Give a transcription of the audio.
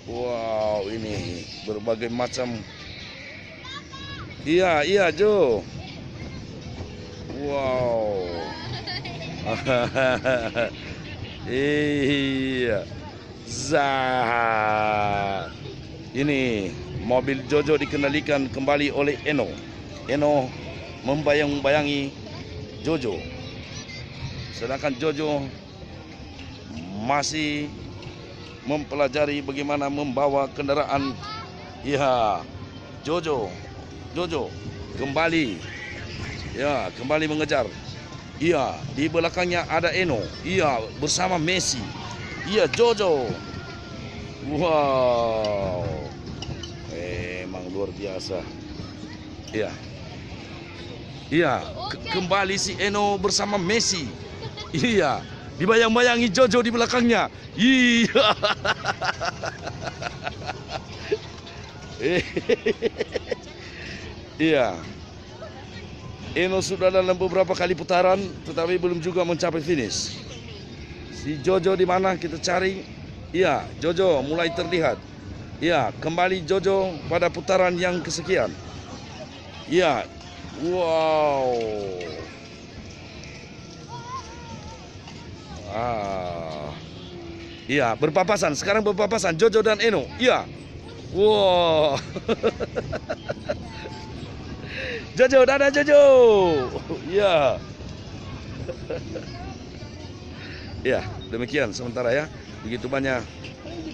Wow, ini berbagai macam. Iya, iya, Jo. Wow. Iya. Zah. Ini mobil Jojo dikendalikan kembali oleh Eno. Eno membayang-bayangi Jojo. Sedangkan Jojo masih mempelajari bagaimana membawa kendaraan. Ya, Jojo kembali. Ya, kembali mengejar. Iya, di belakangnya ada Eno. Iya, bersama Messi. Iya, Jojo. Wow. Emang luar biasa. Iya. Iya, kembali si Eno bersama Messi. Iya, dibayang-bayangi Jojo di belakangnya. Iya. Iya. Eno sudah dalam beberapa kali putaran, tetapi belum juga mencapai finish. Si Jojo di mana kita cari? Iya, Jojo mulai terlihat. Iya, kembali Jojo pada putaran yang kesekian. Iya, wow. Iya, berpapasan. Sekarang berpapasan Jojo dan Eno. Iya. Wow. Jojo, dadah Jojo. Iya. Ya, demikian sementara ya. Begitu banyak